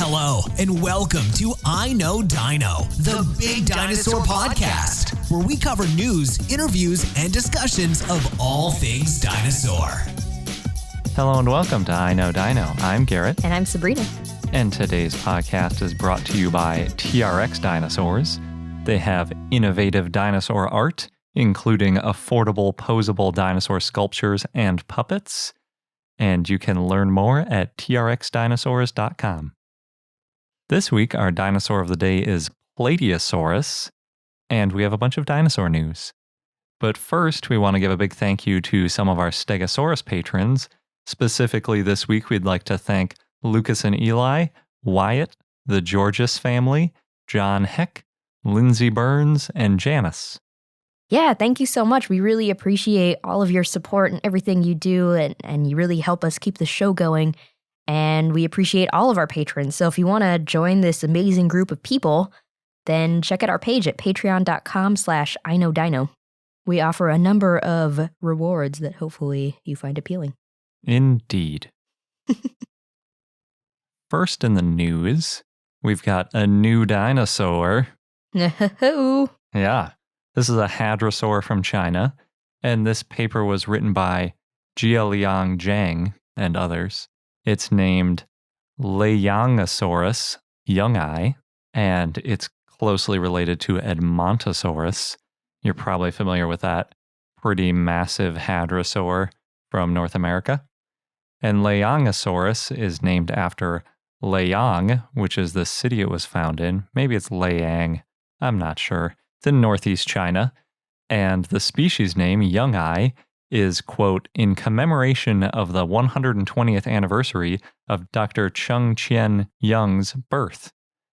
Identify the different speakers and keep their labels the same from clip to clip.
Speaker 1: Hello, and welcome to I Know Dino, the Big Dinosaur Podcast, where we cover news, interviews, and discussions of all things dinosaur.
Speaker 2: Hello and welcome to I Know Dino. I'm Garrett.
Speaker 3: And I'm Sabrina.
Speaker 2: And today's podcast is brought to you by TRX Dinosaurs. They have innovative dinosaur art, including affordable posable dinosaur sculptures and puppets. And you can learn more at trxdinosaurs.com. This week, our dinosaur of the day is Plateosaurus, and we have a bunch of dinosaur news. But first, we want to give a big thank you to some of our Stegosaurus patrons. Specifically this week, we'd like to thank Lucas and Eli, Wyatt, the Georges family, John Heck, Lindsay Burns, and Janice.
Speaker 3: Yeah, thank you so much. We really appreciate all of your support and everything you do, and you really help us keep the show going. And we appreciate all of our patrons. So if you want to join this amazing group of people, then check out our page at patreon.com/iknowdino. We offer a number of rewards that hopefully you find appealing.
Speaker 2: Indeed. First in the news, we've got a new dinosaur. Yeah, this is a hadrosaur from China, and this paper was written by Jialiang Zhang and others. It's named Leyangosaurus youngi, and it's closely related to Edmontosaurus. You're probably familiar with that pretty massive hadrosaur from North America. And Leyangosaurus is named after Leyang, which is the city it was found in. Maybe it's Leyang. I'm not sure. It's in northeast China. And the species name, youngi, is, quote, in commemoration of the 120th anniversary of Dr. Cheng Chien Young's birth.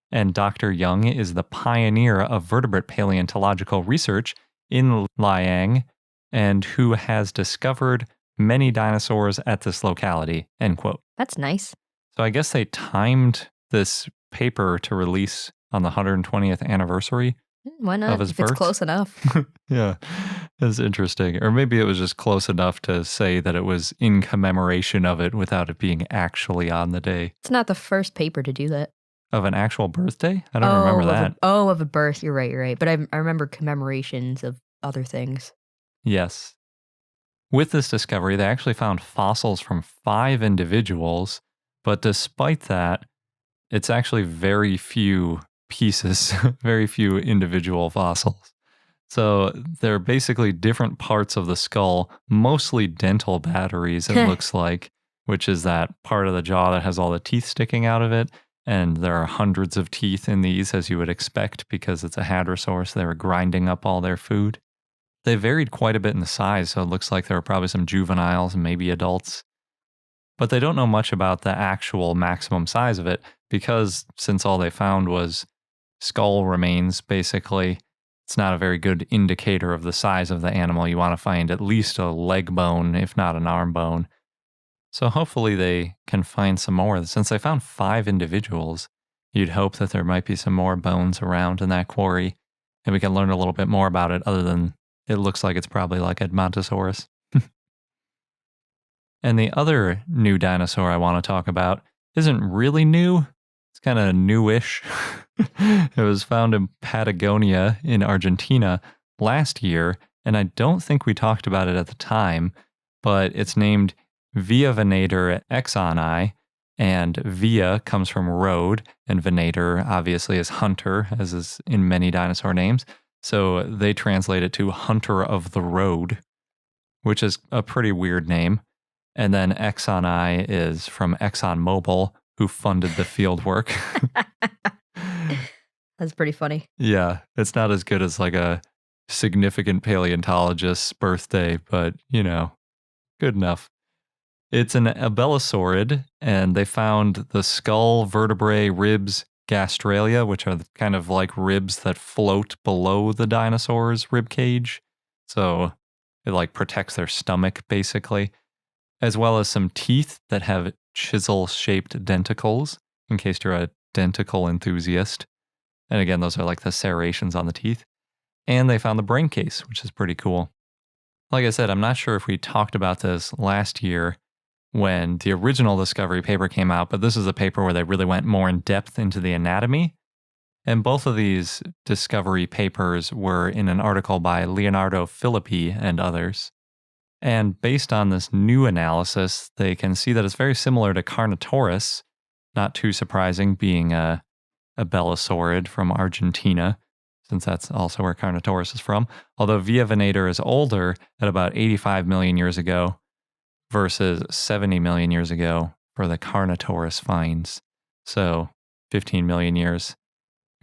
Speaker 2: And Dr. Young is the pioneer of vertebrate paleontological research in Liang and who has discovered many dinosaurs at this locality, end quote.
Speaker 3: That's nice.
Speaker 2: So I guess they timed this paper to release on the 120th anniversary.
Speaker 3: Why not?
Speaker 2: Of his
Speaker 3: if
Speaker 2: birth?
Speaker 3: It's close enough.
Speaker 2: Yeah, it's interesting. Or maybe it was just close enough to say that it was in commemoration of it without it being actually on the day.
Speaker 3: It's not the first paper to do that.
Speaker 2: Of an actual birthday? I don't remember that.
Speaker 3: Of a birth. You're right. But I remember commemorations of other things.
Speaker 2: Yes. With this discovery, they actually found fossils from 5 individuals, but despite that, it's actually very few pieces, very few individual fossils. So they're basically different parts of the skull, mostly dental batteries, it looks like, which is that part of the jaw that has all the teeth sticking out of it. And there are hundreds of teeth in these, as you would expect, because it's a hadrosaur, so they were grinding up all their food. They varied quite a bit in the size, so it looks like there were probably some juveniles and maybe adults. But they don't know much about the actual maximum size of it, because since all they found was skull remains, basically, it's not a very good indicator of the size of the animal. You want to find at least a leg bone, if not an arm bone. So hopefully they can find some more. Since they found 5 individuals, you'd hope that there might be some more bones around in that quarry, and we can learn a little bit more about it, other than it looks like it's probably like Edmontosaurus. And the other new dinosaur I want to talk about isn't really new. It's kind of newish. It was found in Patagonia in Argentina last year, and I don't think we talked about it at the time, but it's named Via venator exoni, and via comes from road, and venator obviously is hunter, as is in many dinosaur names. So they translate it to hunter of the road, which is a pretty weird name. And then exoni is from ExxonMobil, who funded the field work.
Speaker 3: That's pretty funny.
Speaker 2: Yeah, it's not as good as like a significant paleontologist's birthday, but, you know, good enough. It's an abelosaurid, and they found the skull, vertebrae, ribs, gastralia, which are kind of like ribs that float below the dinosaur's rib cage. So it like protects their stomach, basically, as well as some teeth that have chisel-shaped denticles, in case you're a denticle enthusiast. And again, those are like the serrations on the teeth. And they found the brain case, which is pretty cool. Like I said, I'm not sure if we talked about this last year, when the original discovery paper came out, but this is a paper where they really went more in depth into the anatomy. And both of these discovery papers were in an article by Leonardo Filippi and others. And based on this new analysis, they can see that it's very similar to Carnotaurus, not too surprising, being a bellisaurid from Argentina, since that's also where Carnotaurus is from. Although Via Venator is older at about 85 million years ago versus 70 million years ago for the Carnotaurus finds. So 15 million years.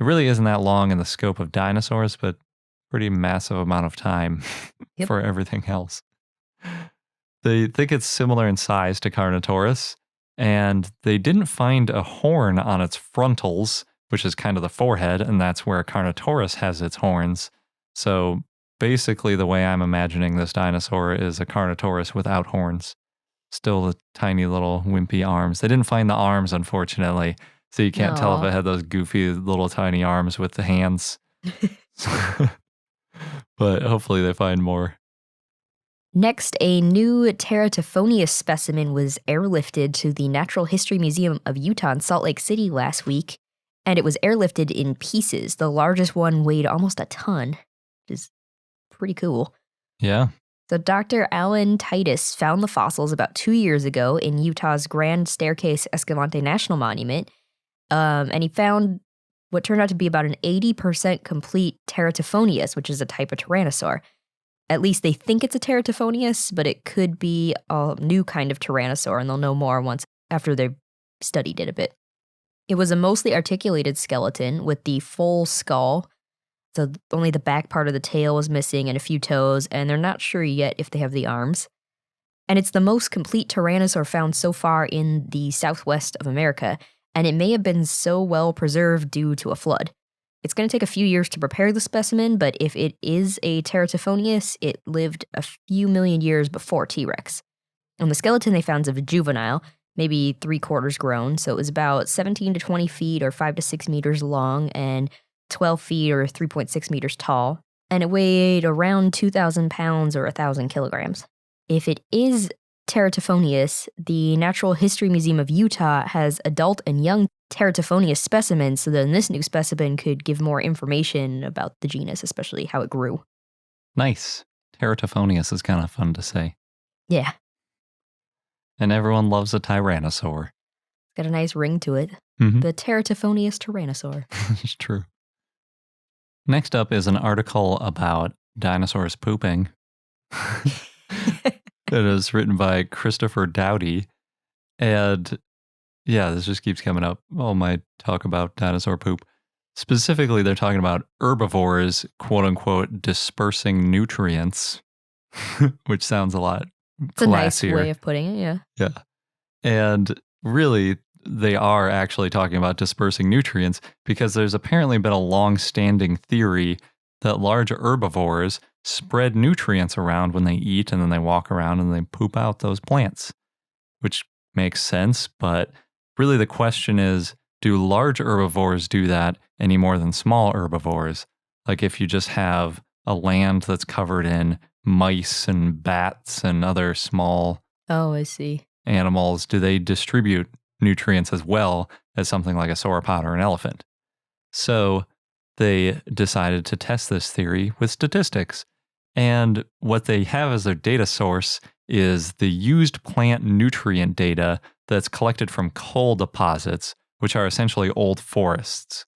Speaker 2: It really isn't that long in the scope of dinosaurs, but pretty massive amount of time for everything else. They think it's similar in size to Carnotaurus, and they didn't find a horn on its frontals, which is kind of the forehead, and that's where Carnotaurus has its horns. So basically the way I'm imagining this dinosaur is a Carnotaurus without horns. Still the tiny little wimpy arms. They didn't find the arms, unfortunately, so you can't tell if it had those goofy little tiny arms with the hands. But hopefully they find more.
Speaker 3: Next, a new Teratophonius specimen was airlifted to the Natural History Museum of Utah in Salt Lake City last week, and it was airlifted in pieces. The largest one weighed almost a ton, which is pretty cool.
Speaker 2: Yeah.
Speaker 3: So Dr. Alan Titus found the fossils about 2 years ago in Utah's Grand Staircase Escalante National Monument, and he found what turned out to be about an 80% complete Teratophonius, which is a type of Tyrannosaur. At least they think it's a Teratophonius, but it could be a new kind of Tyrannosaur, and they'll know more after they've studied it a bit. It was a mostly articulated skeleton with the full skull, so only the back part of the tail was missing and a few toes, and they're not sure yet if they have the arms. And it's the most complete Tyrannosaur found so far in the southwest of America, and it may have been so well preserved due to a flood. It's going to take a few years to prepare the specimen, but if it is a Teratophonius, it lived a few million years before T-Rex. And the skeleton they found is a juvenile, maybe 3/4 grown, so it was about 17 to 20 feet or 5 to 6 meters long and 12 feet or 3.6 meters tall, and it weighed around 2,000 pounds or 1,000 kilograms. If it is Teratophonius, the Natural History Museum of Utah has adult and young Teratophonius specimens, so then this new specimen could give more information about the genus, especially how it grew.
Speaker 2: Nice. Teratophonius is kind of fun to say.
Speaker 3: Yeah.
Speaker 2: And everyone loves a Tyrannosaur.
Speaker 3: It's got a nice ring to it.
Speaker 2: Mm-hmm.
Speaker 3: The Teratophonius Tyrannosaur.
Speaker 2: It's true. Next up is an article about dinosaurs pooping. It is written by Christopher Dowdy. And yeah, this just keeps coming up. All my talk about dinosaur poop. Specifically, they're talking about herbivores, quote unquote, dispersing nutrients, which sounds a lot
Speaker 3: It's a nice
Speaker 2: classier.
Speaker 3: way of putting it, yeah.
Speaker 2: Yeah. And really, they are actually talking about dispersing nutrients because there's apparently been a long-standing theory that large herbivores spread nutrients around when they eat, and then they walk around and they poop out those plants, which makes sense. But really the question is, do large herbivores do that any more than small herbivores? Like if you just have a land that's covered in mice and bats and other small
Speaker 3: I see.
Speaker 2: animals, do they distribute nutrients as well as something like a sauropod or an elephant? So they decided to test this theory with statistics. And what they have as their data source is the used plant nutrient data that's collected from coal deposits, which are essentially old forests.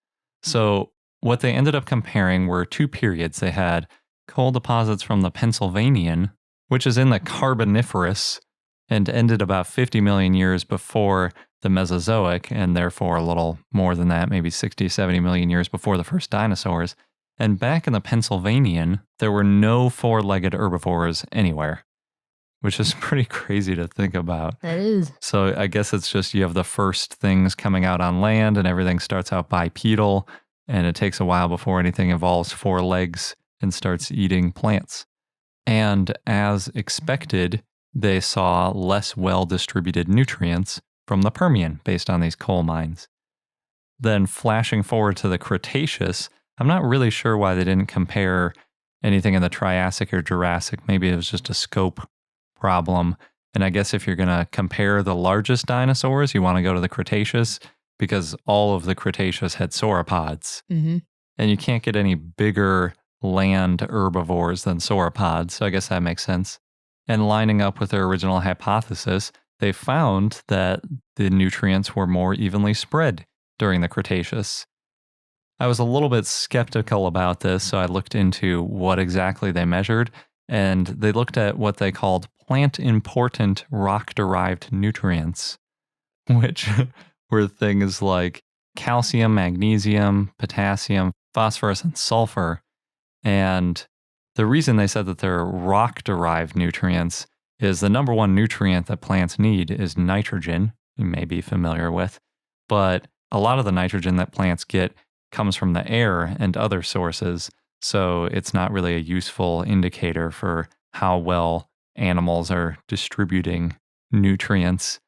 Speaker 2: So what they ended up comparing were two periods. They had coal deposits from the Pennsylvanian, which is in the Carboniferous, and ended about 50 million years before the Mesozoic, and therefore a little more than that, maybe 60, 70 million years before the first dinosaurs. And back in the Pennsylvanian, there were no four-legged herbivores anywhere, which is pretty crazy to think about.
Speaker 3: That is.
Speaker 2: So I guess it's just you have the first things coming out on land and everything starts out bipedal, and it takes a while before anything evolves four legs and starts eating plants. And as expected, they saw less well-distributed nutrients from the Permian based on these coal mines. Then flashing forward to the Cretaceous, I'm not really sure why they didn't compare anything in the Triassic or Jurassic. Maybe it was just a scope problem. And I guess if you're going to compare the largest dinosaurs, you want to go to the Cretaceous because all of the Cretaceous had sauropods.
Speaker 3: Mm-hmm.
Speaker 2: And you can't get any bigger land herbivores than sauropods, so I guess that makes sense. And lining up with their original hypothesis, they found that the nutrients were more evenly spread during the Cretaceous. I was a little bit skeptical about this, so I looked into what exactly they measured, and they looked at what they called plant-important rock-derived nutrients, which were things like calcium, magnesium, potassium, phosphorus, and sulfur. And the reason they said that they're rock-derived nutrients is the number one nutrient that plants need is nitrogen, you may be familiar with, but a lot of the nitrogen that plants get comes from the air and other sources, so it's not really a useful indicator for how well animals are distributing nutrients.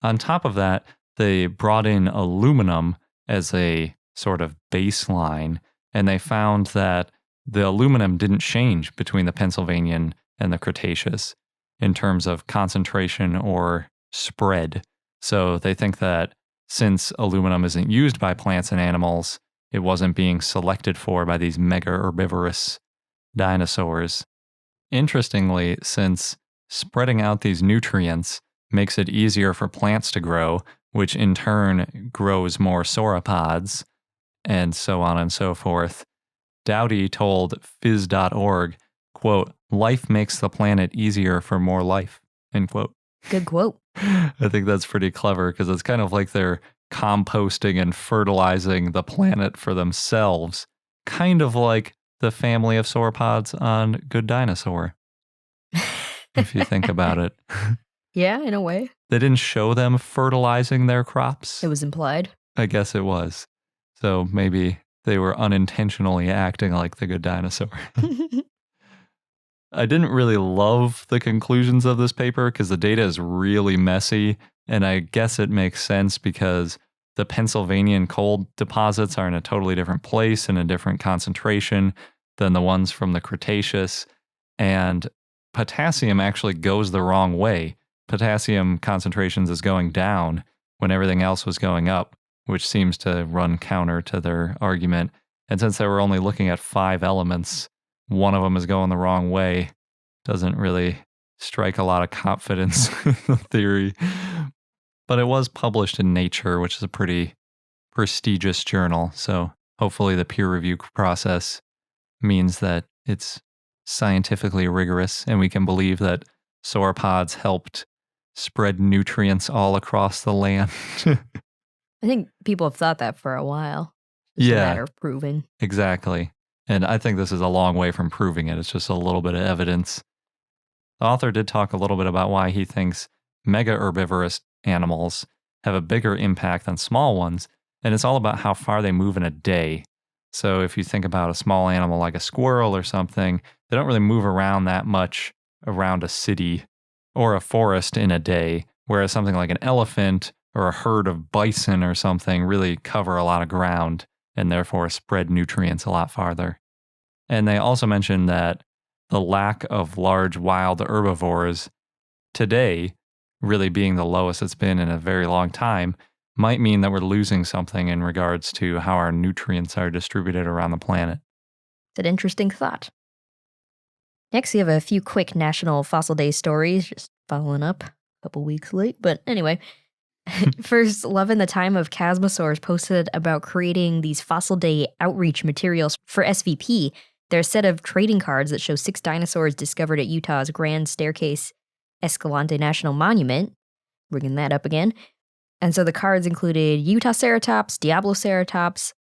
Speaker 2: On top of that, they brought in aluminum as a sort of baseline, and they found that the aluminum didn't change between the Pennsylvanian and the Cretaceous in terms of concentration or spread. So they think that since aluminum isn't used by plants and animals, it wasn't being selected for by these mega herbivorous dinosaurs. Interestingly, since spreading out these nutrients makes it easier for plants to grow, which in turn grows more sauropods, and so on and so forth, Dowdy told phys.org, quote, "Life makes the planet easier for more life," end quote.
Speaker 3: Good quote.
Speaker 2: I think that's pretty clever because it's kind of like they're composting and fertilizing the planet for themselves, kind of like the family of sauropods on Good Dinosaur, if you think about it.
Speaker 3: Yeah, in a way.
Speaker 2: They didn't show them fertilizing their crops.
Speaker 3: It was implied.
Speaker 2: I guess it was. So maybe they were unintentionally acting like the Good Dinosaur. I didn't really love the conclusions of this paper because the data is really messy, and I guess it makes sense because the Pennsylvanian coal deposits are in a totally different place and a different concentration than the ones from the Cretaceous, and potassium actually goes the wrong way. Potassium concentrations is going down when everything else was going up, which seems to run counter to their argument. And since they were only looking at 5 elements, one of them is going the wrong way. Doesn't really strike a lot of confidence in the theory. But it was published in Nature, which is a pretty prestigious journal. So hopefully the peer review process means that it's scientifically rigorous and we can believe that sauropods helped spread nutrients all across the land.
Speaker 3: I think people have thought that for a while. It's a matter of proving.
Speaker 2: Exactly. And I think this is a long way from proving it. It's just a little bit of evidence. The author did talk a little bit about why he thinks mega herbivorous animals have a bigger impact than small ones, and it's all about how far they move in a day. So if you think about a small animal like a squirrel or something, they don't really move around that much around a city or a forest in a day, whereas something like an elephant or a herd of bison or something really cover a lot of ground and therefore spread nutrients a lot farther. And they also mentioned that the lack of large wild herbivores today, really being the lowest it's been in a very long time, might mean that we're losing something in regards to how our nutrients are distributed around the planet.
Speaker 3: It's an interesting thought. Next, we have a few quick National Fossil Day stories, just following up, a couple weeks late, but anyway. First, Love in the Time of Chasmosaurs posted about creating these Fossil Day outreach materials for SVP. They're a set of trading cards that show 6 dinosaurs discovered at Utah's Grand Staircase Escalante National Monument. Bringing that up again. And so the cards included Utaceratops, Diabloceratops,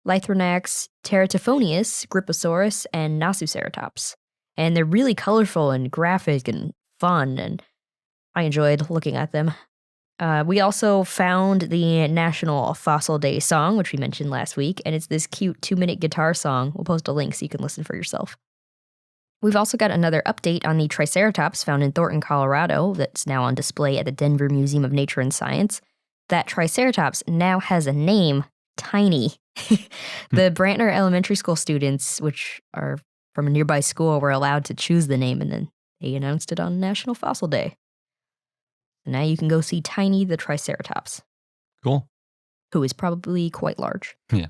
Speaker 3: Lythronax, Teratophonius, Gripposaurus, and Nasuceratops. And they're really colorful and graphic and fun, and I enjoyed looking at them. We also found the National Fossil Day song, which we mentioned last week, and it's this cute 2-minute guitar song. We'll post a link so you can listen for yourself. We've also got another update on the Triceratops found in Thornton, Colorado, that's now on display at the Denver Museum of Nature and Science. That Triceratops now has a name, Tiny. The Brantner Elementary School students, which are from a nearby school, were allowed to choose the name, and then they announced it on National Fossil Day. Now you can go see Tiny the Triceratops,
Speaker 2: Cool.
Speaker 3: who is probably quite large.
Speaker 2: Yeah.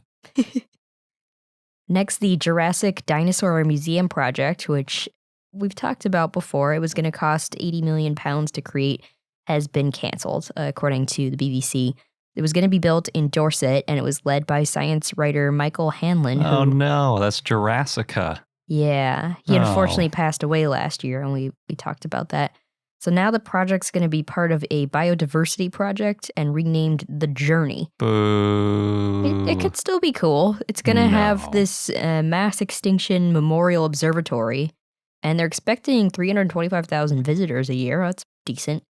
Speaker 3: Next, the Jurassic Dinosaur Museum project, which we've talked about before. It was going to cost £80 million to create, has been cancelled, according to the BBC. It was going to be built in Dorset, and it was led by science writer Michael Hanlon.
Speaker 2: Oh, no, that's Jurassica.
Speaker 3: Yeah, he unfortunately passed away last year, and we talked about that. So now the project's going to be part of a biodiversity project and renamed The Journey.
Speaker 2: Boo.
Speaker 3: It could still be cool. It's going to have this mass extinction memorial observatory, and they're expecting 325,000 visitors a year. That's decent.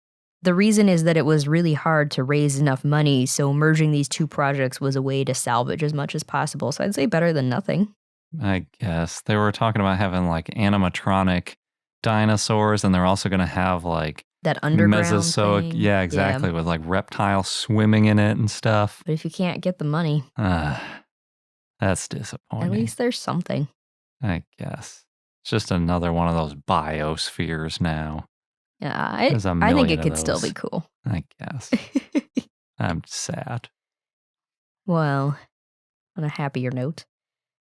Speaker 3: The reason is that it was really hard to raise enough money, so merging these two projects was a way to salvage as much as possible. So I'd say better than nothing.
Speaker 2: I guess. They were talking about having like animatronic dinosaurs, and they're also going to have like
Speaker 3: that underground
Speaker 2: Mesozoic.
Speaker 3: thing.
Speaker 2: Yeah, exactly. With like reptiles swimming in it and stuff.
Speaker 3: But if you can't get the money,
Speaker 2: that's disappointing.
Speaker 3: at least there's something.
Speaker 2: I guess. It's just another one of those biospheres now.
Speaker 3: Yeah, I think it could still be cool.
Speaker 2: I guess. I'm sad.
Speaker 3: Well, on a happier note,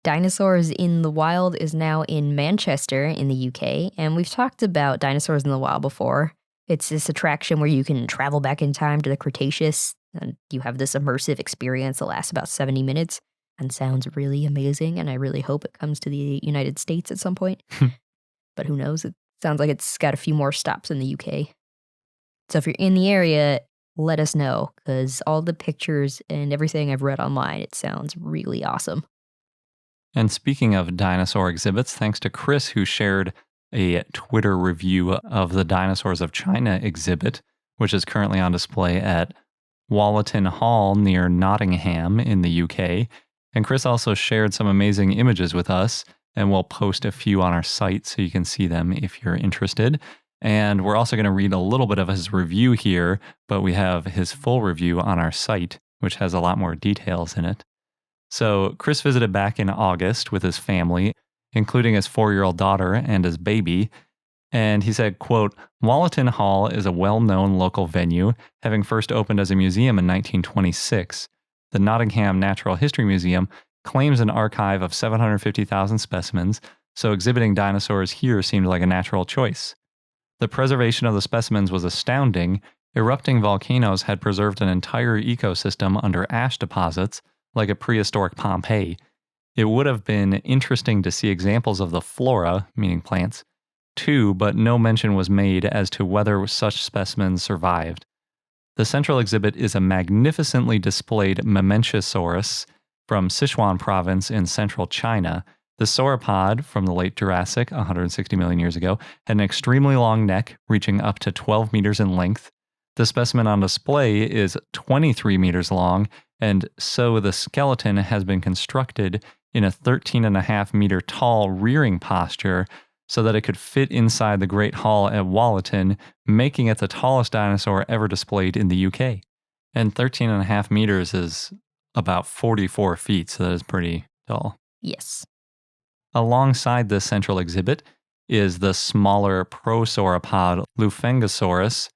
Speaker 3: Dinosaurs in the Wild is now in Manchester in the UK, and we've talked about Dinosaurs in the Wild before. It's this attraction where you can travel back in time to the Cretaceous, and you have this immersive experience that lasts about 70 minutes and sounds really amazing, and I really hope it comes to the United States at some point. But who knows? It sounds like it's got a few more stops in the UK. So if you're in the area, let us know, because all the pictures and everything I've read online, it sounds really awesome.
Speaker 2: And speaking of dinosaur exhibits, thanks to Chris, who shared a Twitter review of the Dinosaurs of China exhibit, which is currently on display at Wollaton Hall near Nottingham in the UK. And Chris also shared some amazing images with us, and we'll post a few on our site so you can see them if you're interested. And we're also going to read a little bit of his review here, but we have his full review on our site, which has a lot more details in it. So Chris visited back in August with his family, including his 4-year-old daughter and his baby. And he said, quote, Wollaton Hall is a well-known local venue, having first opened as a museum in 1926. The Nottingham Natural History Museum claims an archive of 750,000 specimens, so exhibiting dinosaurs here seemed like a natural choice. The preservation of the specimens was astounding. Erupting volcanoes had preserved an entire ecosystem under ash deposits, like a prehistoric Pompeii. It would have been interesting to see examples of the flora, meaning plants, too, but no mention was made as to whether such specimens survived. The central exhibit is a magnificently displayed Memenchosaurus from Sichuan province in central China. The sauropod from the late Triassic, 160 million years ago, had an extremely long neck, reaching up to 12 meters in length. The specimen on display is 23 meters long, and so the skeleton has been constructed in a 13.5 meter tall rearing posture so that it could fit inside the Great Hall at Wollaton, making it the tallest dinosaur ever displayed in the UK. And 13.5 meters is about 44 feet, so that is pretty tall.
Speaker 3: Yes.
Speaker 2: Alongside this central exhibit is the smaller prosauropod Lufengosaurus,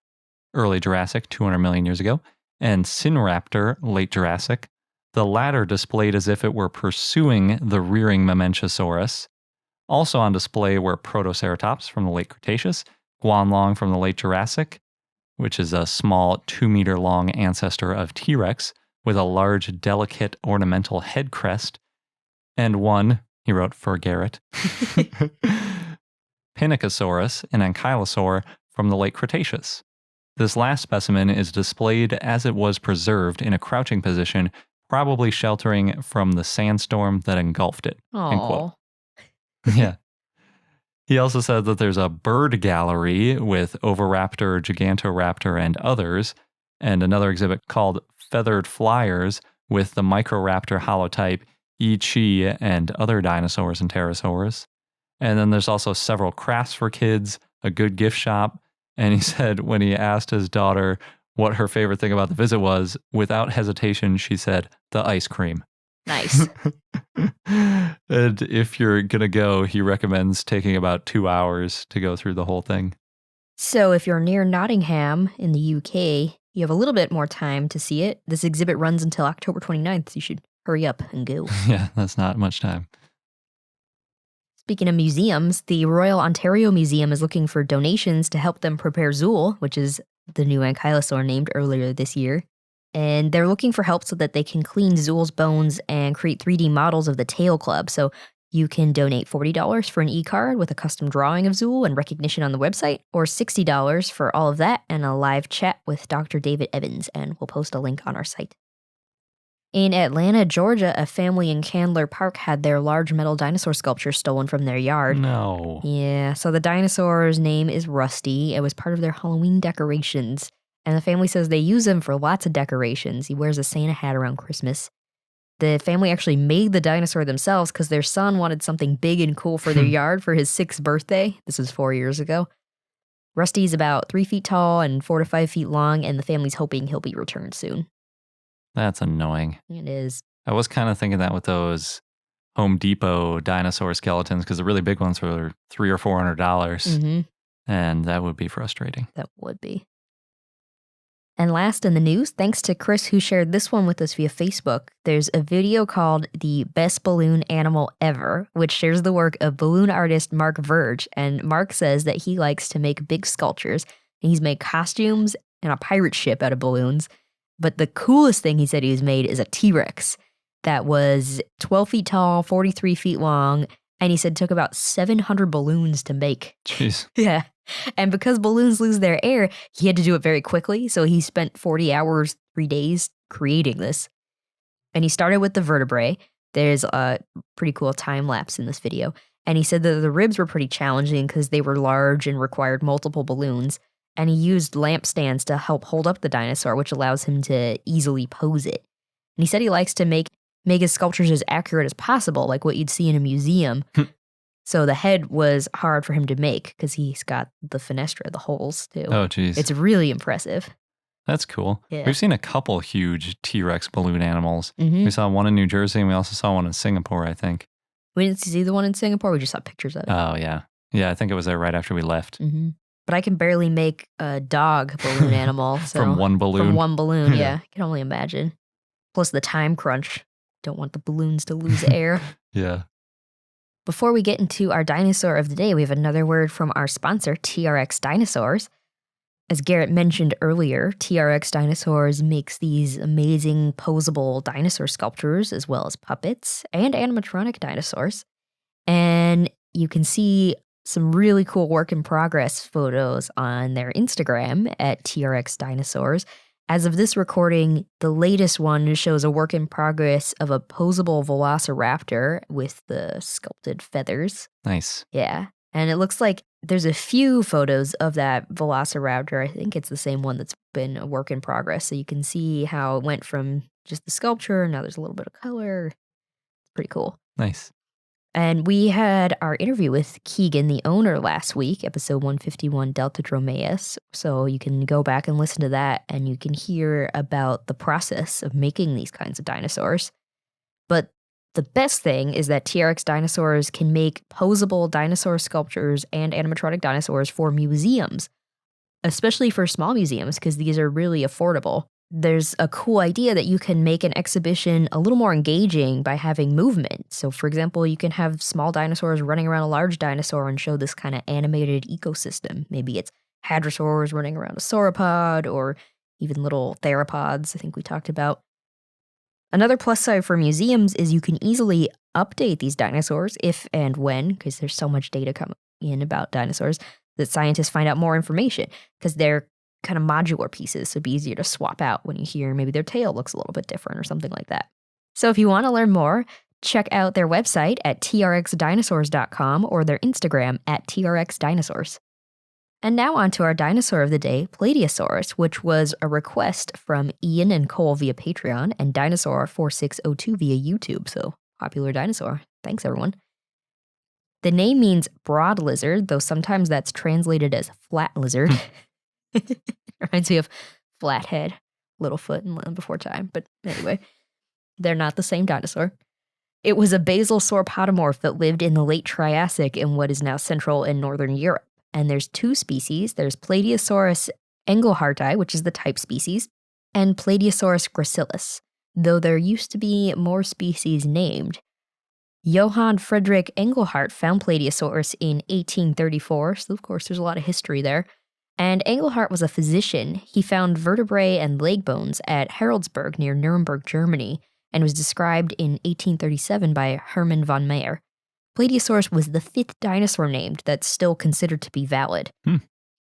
Speaker 2: early Jurassic, 200 million years ago, and Sinraptor, late Jurassic, the latter displayed as if it were pursuing the rearing Memenchosaurus. Also on display were Protoceratops from the late Cretaceous, Guanlong from the late Jurassic, which is a small 2-meter long ancestor of T-Rex with a large, delicate, ornamental head crest, and one, he wrote for Garrett, Pinacosaurus, an ankylosaur from the late Cretaceous. This last specimen is displayed as it was preserved in a crouching position, probably sheltering from the sandstorm that engulfed it. End quote. Yeah. He also said that there's a bird gallery with Oviraptor, Gigantoraptor, and others, and another exhibit called Feathered Flyers with the Microraptor holotype, Chi, and other dinosaurs and pterosaurs. And then there's also several crafts for kids, a good gift shop. And he said when he asked his daughter what her favorite thing about the visit was, without hesitation, she said, the ice cream.
Speaker 3: Nice.
Speaker 2: And if you're going to go, he recommends taking about 2 hours to go through the whole thing.
Speaker 3: So if you're near Nottingham in the UK, you have a little bit more time to see it. This exhibit runs until October 29th, so you should hurry up and go.
Speaker 2: Yeah, that's not much time.
Speaker 3: Speaking of museums, the Royal Ontario Museum is looking for donations to help them prepare Zool, which is the new ankylosaur named earlier this year. And they're looking for help so that they can clean Zool's bones and create 3D models of the tail club. So you can donate $40 for an e-card with a custom drawing of Zool and recognition on the website, or $60 for all of that and a live chat with Dr. David Evans, and we'll post a link on our site. In Atlanta, Georgia, a family in Candler Park had their large metal dinosaur sculpture stolen from their yard.
Speaker 2: No.
Speaker 3: Yeah, so the dinosaur's name is Rusty. It was part of their Halloween decorations, and the family says they use him for lots of decorations. He wears a Santa hat around Christmas. The family actually made the dinosaur themselves because their son wanted something big and cool for their yard for his 6th birthday. This was 4 years ago. Rusty's about 3 feet tall and 4 to 5 feet long, and the family's hoping he'll be returned soon.
Speaker 2: That's annoying.
Speaker 3: It is.
Speaker 2: I was kind of thinking that with those Home Depot dinosaur skeletons, because the really big ones were $300 or $400, and that would be frustrating.
Speaker 3: That would be. And last in the news, thanks to Chris who shared this one with us via Facebook, there's a video called The Best Balloon Animal Ever, which shares the work of balloon artist Mark Verge. And Mark says that he likes to make big sculptures, and he's made costumes and a pirate ship out of balloons. But the coolest thing he said he's made is a T-Rex that was 12 feet tall, 43 feet long, and he said took about 700 balloons to make.
Speaker 2: Jeez.
Speaker 3: Yeah. And because balloons lose their air, he had to do it very quickly. So he spent 40 hours, 3 days creating this. And he started with the vertebrae. There's a pretty cool time lapse in this video. And he said that the ribs were pretty challenging because they were large and required multiple balloons. And he used lampstands to help hold up the dinosaur, which allows him to easily pose it. And he said he likes to make his sculptures as accurate as possible, like what you'd see in a museum. So the head was hard for him to make because he's got the fenestra, the holes, too.
Speaker 2: Oh, geez.
Speaker 3: It's really impressive.
Speaker 2: That's cool.
Speaker 3: Yeah.
Speaker 2: We've seen a couple huge T-Rex balloon animals. We saw one in New Jersey, and we also saw one in Singapore, I think.
Speaker 3: We didn't see the one in Singapore. We just saw pictures of it.
Speaker 2: Oh, yeah. Yeah, I think it was there right after we left.
Speaker 3: But I can barely make a dog balloon animal. So
Speaker 2: From one balloon?
Speaker 3: From one balloon, yeah. I can only imagine. Plus the time crunch. Don't want the balloons to lose air.
Speaker 2: Yeah.
Speaker 3: Before we get into our dinosaur of the day, we have another word from our sponsor, TRX Dinosaurs. As Garrett mentioned earlier, TRX Dinosaurs makes these amazing posable dinosaur sculptures as well as puppets and animatronic dinosaurs. And you can see some really cool work in progress photos on their Instagram at TRX Dinosaurs. As of this recording, the latest one shows a work in progress of a posable velociraptor with the sculpted feathers.
Speaker 2: Nice.
Speaker 3: Yeah. And it looks like there's a few photos of that velociraptor. I think it's the same one that's been a work in progress. So you can see how it went from just the sculpture. Now there's a little bit of color. It's pretty cool.
Speaker 2: Nice.
Speaker 3: And we had our interview with Keegan, the owner, last week, episode 151, Delta Dromaeus. So you can go back and listen to that, and you can hear about the process of making these kinds of dinosaurs. But the best thing is that TRX Dinosaurs can make posable dinosaur sculptures and animatronic dinosaurs for museums, especially for small museums, because these are really affordable. There's a cool idea that you can make an exhibition a little more engaging by having movement. So, for example, you can have small dinosaurs running around a large dinosaur and show this kind of animated ecosystem. Maybe it's hadrosaurs running around a sauropod, or even little theropods, I think we talked about. Another plus side for museums is you can easily update these dinosaurs if and when, because there's so much data coming in about dinosaurs, that scientists find out more information, because they're kind of modular pieces, so it'd be easier to swap out when you hear maybe their tail looks a little bit different or something like that. So if you want to learn more, check out their website at trxdinosaurs.com or their Instagram at trxdinosaurs. And now on to our dinosaur of the day, Plateosaurus, which was a request from Ian and Cole via Patreon and Dinosaur4602 via YouTube, so popular dinosaur. Thanks, everyone. The name means broad lizard, though sometimes that's translated as flat lizard. Reminds me of Flathead, Littlefoot, and Land Before Time. But anyway, they're not the same dinosaur. It was a basal sauropodomorph that lived in the late Triassic in what is now Central and Northern Europe. And there's two species. There's Plateosaurus engelhardti, which is the type species, and Plateosaurus gracilis, though there used to be more species named. Johann Friedrich Engelhardt found Plateosaurus in 1834, so of course there's a lot of history there. And Engelhardt was a physician. He found vertebrae and leg bones at Heroldsberg near Nuremberg, Germany, and was described in 1837 by Hermann von Meyer. Plateosaurus was the fifth dinosaur named that's still considered to be valid.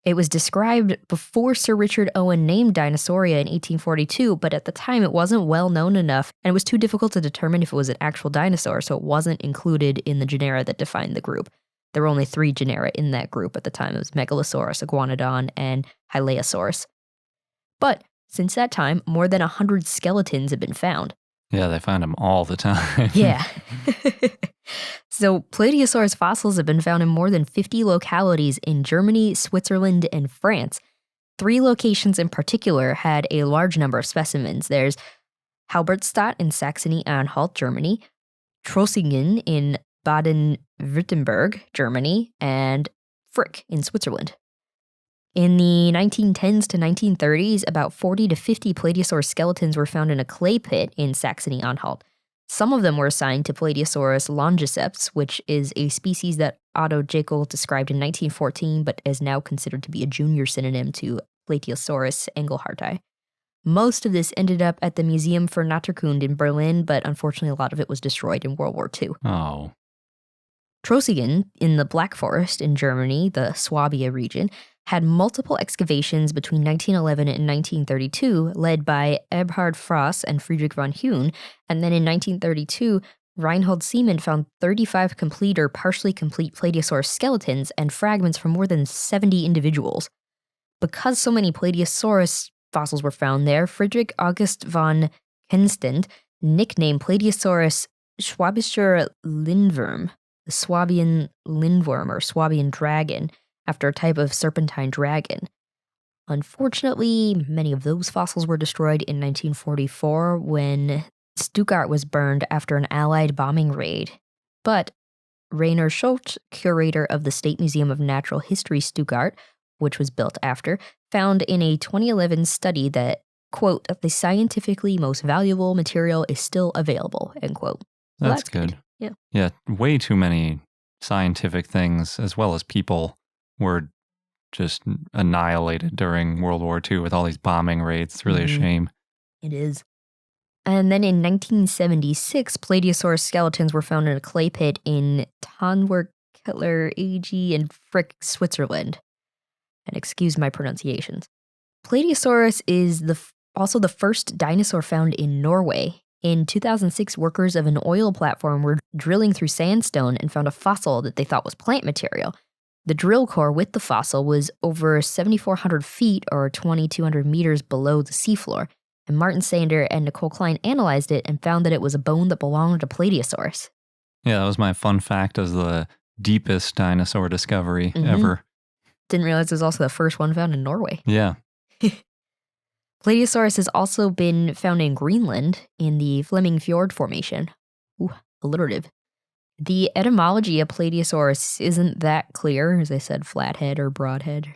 Speaker 3: It was described before Sir Richard Owen named Dinosauria in 1842, but at the time it wasn't well known enough, and it was too difficult to determine if it was an actual dinosaur, so it wasn't included in the genera that defined the group. There were only 3 genera in that group at the time. It was Megalosaurus, Iguanodon, and Hylaeosaurus. But since that time, more than 100 skeletons have been found.
Speaker 2: Yeah, they find them all the time.
Speaker 3: Yeah. So Plateosaurus fossils have been found in more than 50 localities in Germany, Switzerland, and France. 3 locations in particular had a large number of specimens. There's Halberstadt in Saxony-Anhalt, Germany, Trossingen in Baden-Württemberg, Germany, and Frick in Switzerland. In the 1910s to 1930s, about 40 to 50 Plateosaurus skeletons were found in a clay pit in Saxony-Anhalt. Some of them were assigned to Plateosaurus longiceps, which is a species that Otto Jekyll described in 1914, but is now considered to be a junior synonym to Plateosaurus engelhardti. Most of this ended up at the Museum für Naturkunde in Berlin, but unfortunately a lot of it was destroyed in World War II.
Speaker 2: Oh.
Speaker 3: Trossingen, in the Black Forest in Germany, the Swabia region, had multiple excavations between 1911 and 1932, led by Eberhard Frost and Friedrich von Huene, and then in 1932, Reinhold Seemann found 35 complete or partially complete Plateosaurus skeletons and fragments from more than 70 individuals. Because so many Plateosaurus fossils were found there, Friedrich August von Kenstent nicknamed Plateosaurus Schwabischer Lindwurm, the Swabian lindworm or Swabian dragon, after a type of serpentine dragon. Unfortunately, many of those fossils were destroyed in 1944 when Stuttgart was burned after an Allied bombing raid. But Rainer Schultz, curator of the State Museum of Natural History Stuttgart, which was built after, found in a 2011 study that, quote, the scientifically most valuable material is still available, end quote. So
Speaker 2: That's good.
Speaker 3: Yeah.
Speaker 2: Yeah, way too many scientific things as well as people were just annihilated during World War II with all these bombing raids. It's really a shame.
Speaker 3: It is. And then in 1976, Plateosaurus skeletons were found in a clay pit in Tanwerkeller AG in Frick, Switzerland. And excuse my pronunciations. Plateosaurus is also the first dinosaur found in Norway. In 2006, workers of an oil platform were drilling through sandstone and found a fossil that they thought was plant material. The drill core with the fossil was over 7,400 feet or 2,200 meters below the seafloor, and Martin Sander and Nicole Klein analyzed it and found that it was a bone that belonged to Plateosaurus.
Speaker 2: Yeah, that was my fun fact as the deepest dinosaur discovery ever.
Speaker 3: Didn't realize it was also the first one found in Norway.
Speaker 2: Yeah.
Speaker 3: Plateosaurus has also been found in Greenland in the Fleming Fjord Formation. Ooh, alliterative. The etymology of Plateosaurus isn't that clear, as I said, flathead or broadhead.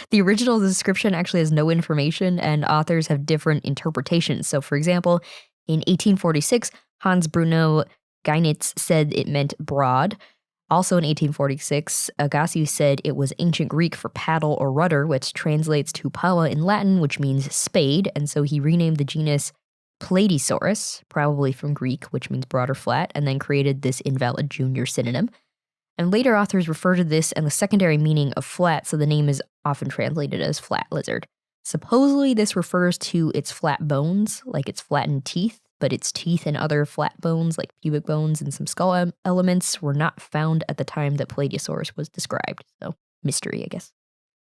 Speaker 3: The original description actually has no information, and authors have different interpretations. So, for example, in 1846, Hans Bruno Geinitz said it meant broad. Also in 1846, Agassiz said it was ancient Greek for paddle or rudder, which translates to pala in Latin, which means spade, and so he renamed the genus Plateosaurus, probably from Greek, which means broad or flat, and then created this invalid junior synonym. And later authors refer to this and the secondary meaning of flat, so the name is often translated as flat lizard. Supposedly this refers to its flat bones, like its flattened teeth, but its teeth and other flat bones, like pubic bones and some skull elements, were not found at the time that Plateosaurus was described. So, mystery, I guess.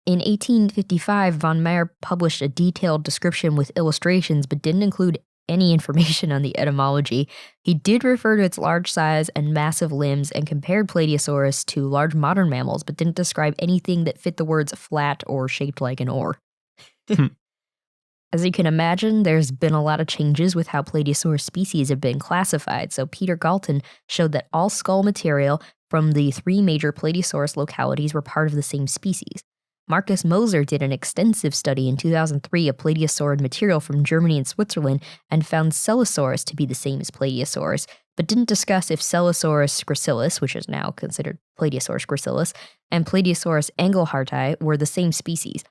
Speaker 3: In 1855, von Meyer published a detailed description with illustrations, but didn't include any information on the etymology. He did refer to its large size and massive limbs and compared Plateosaurus to large modern mammals, but didn't describe anything that fit the words flat or shaped like an oar. As you can imagine, there's been a lot of changes with how Plateosaurus species have been classified. So Peter Galton showed that all skull material from the 3 major Plateosaurus localities were part of the same species. Marcus Moser did an extensive study in 2003 of plateosaurid material from Germany and Switzerland and found Celosaurus to be the same as Plateosaurus, but didn't discuss if Celosaurus gracilis, which is now considered Plateosaurus gracilis, and Plateosaurus engelhardti were the same species.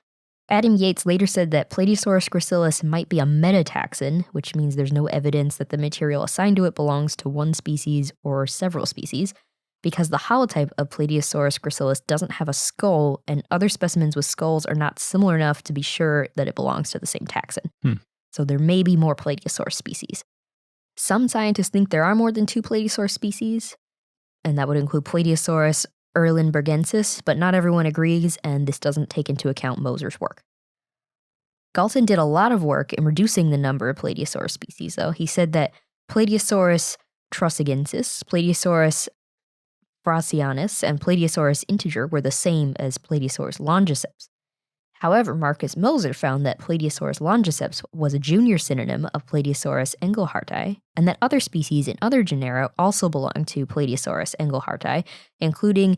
Speaker 3: Adam Yates later said that Plateosaurus gracilis might be a metataxon, which means there's no evidence that the material assigned to it belongs to one species or several species, because the holotype of Plateosaurus gracilis doesn't have a skull, and other specimens with skulls are not similar enough to be sure that it belongs to the same taxon. So there may be more Plateosaurus species. Some scientists think there are more than 2 Plateosaurus species, and that would include Plateosaurus erlenbergensis, but not everyone agrees, and this doesn't take into account Moser's work. Galton did a lot of work in reducing the number of Plateosaurus species, though. He said that Plateosaurus trosigensis, Plateosaurus frasianus, and Plateosaurus integer were the same as Plateosaurus longiceps. However, Marcus Moser found that Plateosaurus longiceps was a junior synonym of Plateosaurus engelhardti, and that other species in other genera also belong to Plateosaurus engelhardti, including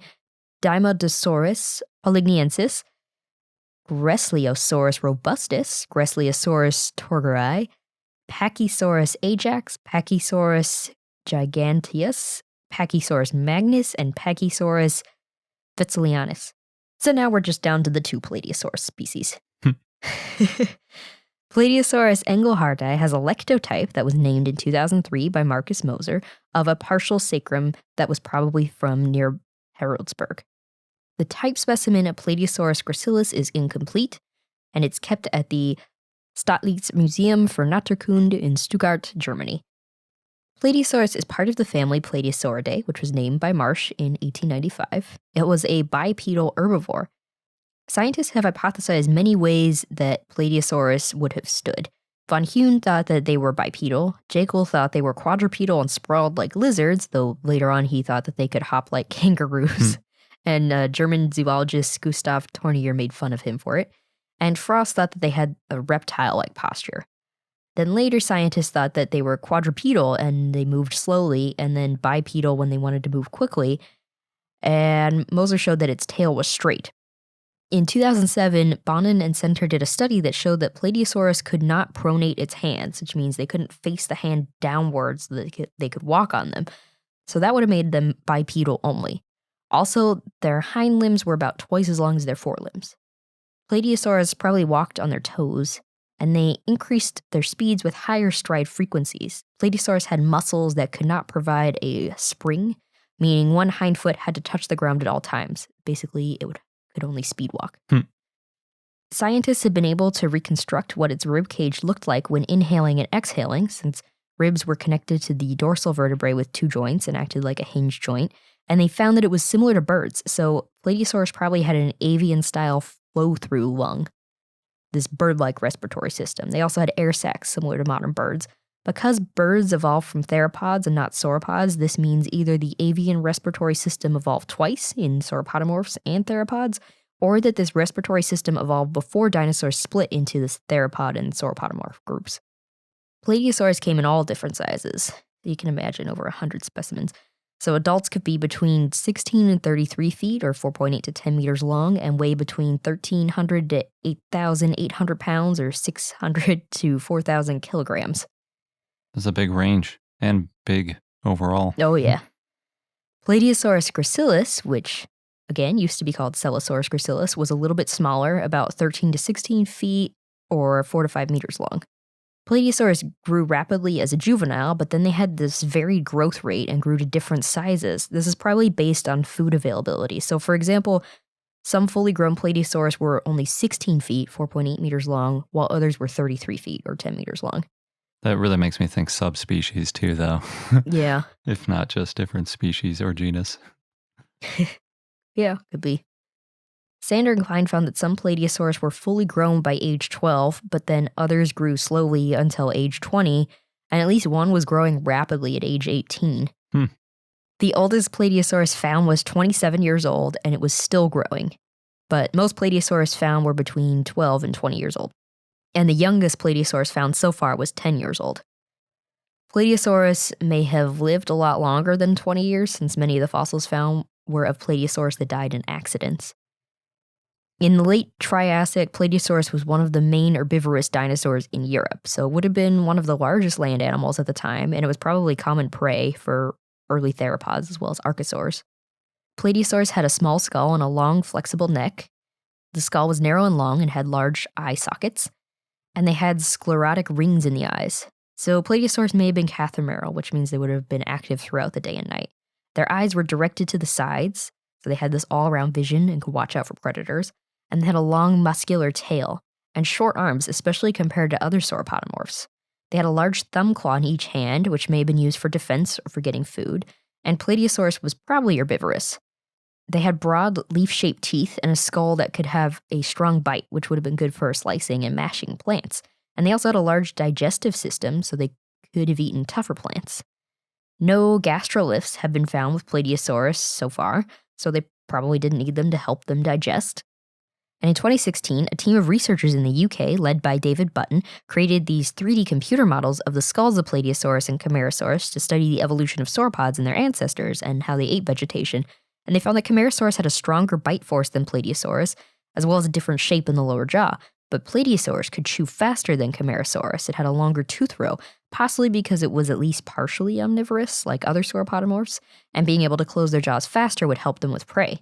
Speaker 3: Dimodossaurus poligniensis, Gracilosaurus robustus, Gracilosaurus torgeri, Pachysaurus ajax, Pachysaurus giganteus, Pachysaurus magnus, and Pachysaurus vitselianus. So now we're just down to the 2 Plateosaurus species. Plateosaurus engelhardti has a lectotype that was named in 2003 by Marcus Moser of a partial sacrum that was probably from near Heroldsberg. The type specimen of Plateosaurus gracilis is incomplete, and it's kept at the Staatliches Museum für Naturkunde in Stuttgart, Germany. Plateosaurus is part of the family Plateosauridae, which was named by Marsh in 1895. It was a bipedal herbivore. Scientists have hypothesized many ways that Plateosaurus would have stood. Von Huene thought that they were bipedal. Jekyll thought they were quadrupedal and sprawled like lizards, though later on he thought that they could hop like kangaroos. And German zoologist Gustav Tornier made fun of him for it. And Frost thought that they had a reptile-like posture. Then later scientists thought that they were quadrupedal and they moved slowly, and then bipedal when they wanted to move quickly, and Moser showed that its tail was straight. In 2007, Bonin and Center did a study that showed that Plateosaurus could not pronate its hands, which means they couldn't face the hand downwards so that they could walk on them. So that would have made them bipedal only. Also, their hind limbs were about twice as long as their forelimbs. Plateosaurus probably walked on their toes, and they increased their speeds with higher stride frequencies. Plateosaurus had muscles that could not provide a spring, meaning one hind foot had to touch the ground at all times. Basically, it could only speed walk. Scientists have been able to reconstruct what its rib cage looked like when inhaling and exhaling, since ribs were connected to the dorsal vertebrae with 2 joints and acted like a hinge joint, and they found that it was similar to birds, so Plateosaurus probably had an avian-style flow-through lung, this bird-like respiratory system. They also had air sacs similar to modern birds. Because birds evolved from theropods and not sauropods, this means either the avian respiratory system evolved twice in sauropodomorphs and theropods, or that this respiratory system evolved before dinosaurs split into the theropod and sauropodomorph groups. Plateosaurus came in all different sizes. You can imagine over 100 specimens. So adults could be between 16 and 33 feet, or 4.8 to 10 meters long, and weigh between 1,300 to 8,800 pounds, or 600 to 4,000 kilograms.
Speaker 2: That's a big range, and big overall.
Speaker 3: Oh, yeah. Plateosaurus gracilis, which, again, used to be called Celosaurus gracilis, was a little bit smaller, about 13 to 16 feet, or 4 to 5 meters long. Plateosaurus grew rapidly as a juvenile, but then they had this varied growth rate and grew to different sizes. This is probably based on food availability. So, for example, some fully grown Plateosaurus were only 16 feet, 4.8 meters long, while others were 33 feet, or 10 meters long.
Speaker 2: That really makes me think subspecies too, though.
Speaker 3: Yeah.
Speaker 2: If not just different species or genus.
Speaker 3: Yeah, could be. Sander and Klein found that some Plateosaurs were fully grown by age 12, but then others grew slowly until age 20, and at least one was growing rapidly at age 18. The oldest Plateosaurus found was 27 years old, and it was still growing. But most Plateosaurs found were between 12 and 20 years old. And the youngest Plateosaurus found so far was 10 years old. Plateosaurus may have lived a lot longer than 20 years, since many of the fossils found were of Plateosaurus that died in accidents. In the late Triassic, Plateosaurus was one of the main herbivorous dinosaurs in Europe, so it would have been one of the largest land animals at the time, and it was probably common prey for early theropods as well as archosaurs. Plateosaurus had a small skull and a long, flexible neck. The skull was narrow and long and had large eye sockets, and they had sclerotic rings in the eyes. So Plateosaurus may have been cathermeral, which means they would have been active throughout the day and night. Their eyes were directed to the sides, so they had this all-around vision and could watch out for predators. And they had a long muscular tail and short arms, especially compared to other sauropodomorphs. They had a large thumb claw in each hand, which may have been used for defense or for getting food, and Plateosaurus was probably herbivorous. They had broad leaf-shaped teeth and a skull that could have a strong bite, which would have been good for slicing and mashing plants. And they also had a large digestive system, so they could have eaten tougher plants. No gastroliths have been found with Plateosaurus so far, so they probably didn't need them to help them digest. And in 2016, a team of researchers in the UK, led by David Button, created these 3D computer models of the skulls of Plateosaurus and Camarasaurus to study the evolution of sauropods and their ancestors and how they ate vegetation. And they found that Camarasaurus had a stronger bite force than Plateosaurus, as well as a different shape in the lower jaw. But Plateosaurus could chew faster than Camarasaurus. It had a longer tooth row, possibly because it was at least partially omnivorous, like other sauropodomorphs, and being able to close their jaws faster would help them with prey.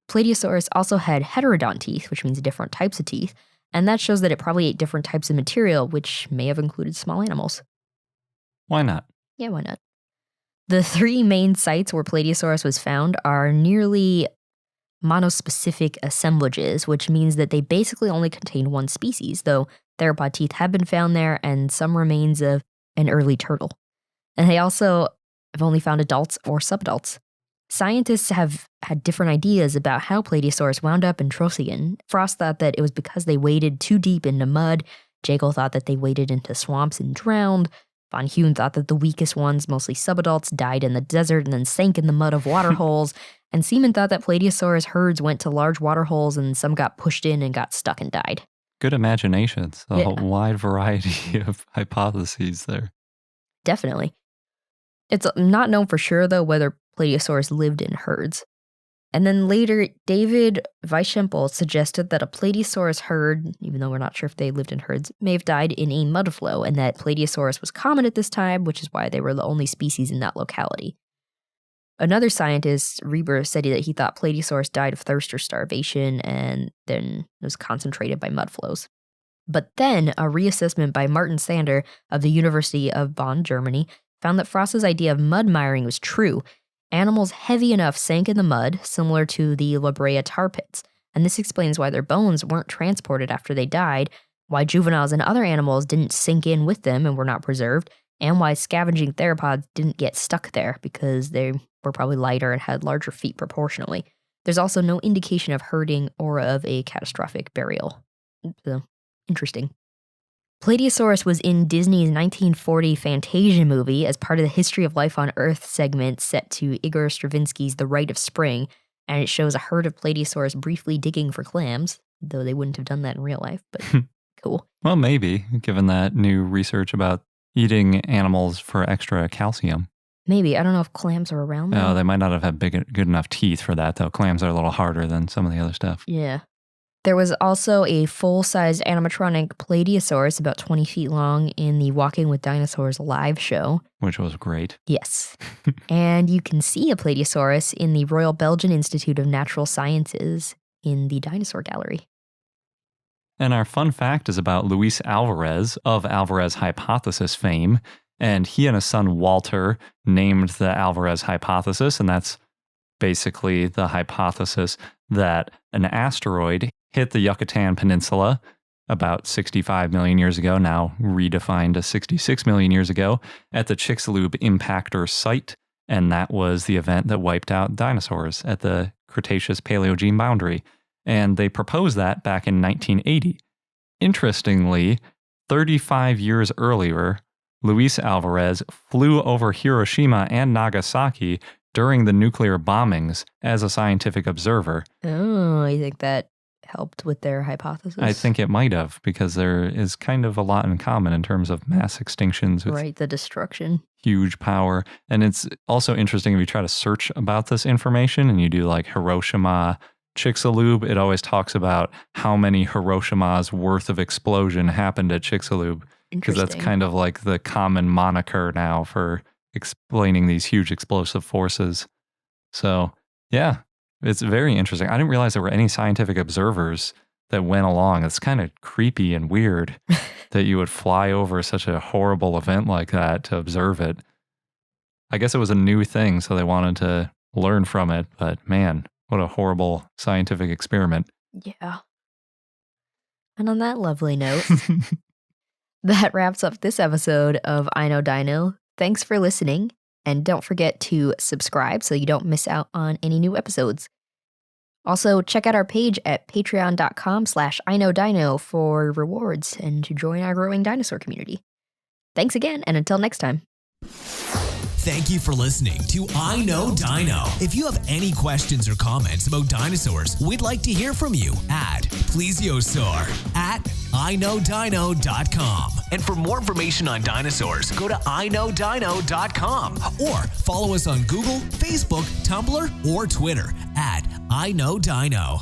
Speaker 3: Plateosaurus also had heterodont teeth, which means different types of teeth, and that shows that it probably ate different types of material, which may have included small animals.
Speaker 2: Why not?
Speaker 3: Yeah, why not? The 3 main sites where Plateosaurus was found are nearly monospecific assemblages, which means that they basically only contain one species, though theropod teeth have been found there and some remains of an early turtle. And they also have only found adults or subadults. Scientists have had different ideas about how Plateosaurus wound up in Trocean. Frost thought that it was because they waded too deep into mud. Jekyll thought that they waded into swamps and drowned. Von Huene thought that the weakest ones, mostly subadults, died in the desert and then sank in the mud of water holes. And Seaman thought that Plateosaurus herds went to large water holes and some got pushed in and got stuck and died.
Speaker 2: Good imaginations. A wide variety of hypotheses there.
Speaker 3: Definitely. It's not known for sure, though, whether Plateosaurus lived in herds. And then later, David Weishempel suggested that a Plateosaurus herd, even though we're not sure if they lived in herds, may have died in a mudflow, and that Plateosaurus was common at this time, which is why they were the only species in that locality. Another scientist, Reber, said that he thought Plateosaurus died of thirst or starvation and then was concentrated by mudflows. But then a reassessment by Martin Sander of the University of Bonn, Germany, found that Frost's idea of mud miring was true. Animals heavy enough sank in the mud, similar to the La Brea tar pits, and this explains why their bones weren't transported after they died, why juveniles and other animals didn't sink in with them and were not preserved, and why scavenging theropods didn't get stuck there because they were probably lighter and had larger feet proportionally. There's also no indication of herding or of a catastrophic burial. So, interesting. Plateosaurus was in Disney's 1940 Fantasia movie as part of the History of Life on Earth segment set to Igor Stravinsky's The Rite of Spring, and it shows a herd of Plateosaurus briefly digging for clams, though they wouldn't have done that in real life, but cool.
Speaker 2: Well, maybe, given that new research about eating animals for extra calcium.
Speaker 3: Maybe. I don't know if clams are around there.
Speaker 2: No, they might not have had good enough teeth for that, though. Clams are a little harder than some of the other stuff.
Speaker 3: Yeah. There was also a full-sized animatronic Plateosaurus about 20 feet long in the Walking with Dinosaurs live show.
Speaker 2: Which was great.
Speaker 3: Yes. And you can see a Plateosaurus in the Royal Belgian Institute of Natural Sciences in the Dinosaur Gallery.
Speaker 2: And our fun fact is about Luis Alvarez of Alvarez hypothesis fame. And he and his son Walter named the Alvarez hypothesis, and that's basically the hypothesis that an asteroid hit the Yucatan Peninsula about 65 million years ago, now redefined as 66 million years ago, at the Chicxulub impactor site, and that was the event that wiped out dinosaurs at the Cretaceous-Paleogene boundary. And they proposed that back in 1980. Interestingly, 35 years earlier, Luis Alvarez flew over Hiroshima and Nagasaki during the nuclear bombings as a scientific observer.
Speaker 3: Oh, I think that helped with their hypothesis?
Speaker 2: I think it might have, because there is kind of a lot in common in terms of mass extinctions with
Speaker 3: right, the destruction.
Speaker 2: huge power. And it's also interesting if you try to search about this information and you do like Hiroshima, Chicxulub, it always talks about how many Hiroshima's worth of explosion happened at Chicxulub. Because that's kind of like the common moniker now for explaining these huge explosive forces. So, yeah, it's very interesting. I didn't realize there were any scientific observers that went along. It's kind of creepy and weird that you would fly over such a horrible event like that to observe it. I guess it was a new thing, so they wanted to learn from it. But man, what a horrible scientific experiment.
Speaker 3: Yeah. And on that lovely note, that wraps up this episode of I Know Dino. Thanks for listening. And don't forget to subscribe so you don't miss out on any new episodes. Also, check out our page at patreon.com/iknowdino for rewards and to join our growing dinosaur community. Thanks again, and until next time.
Speaker 1: Thank you for listening to I Know Dino. If you have any questions or comments about dinosaurs, we'd like to hear from you at plesiosaur@iknowdino.com. And for more information on dinosaurs, go to iknowdino.com or follow us on Google, Facebook, Tumblr, or Twitter at I Know Dino.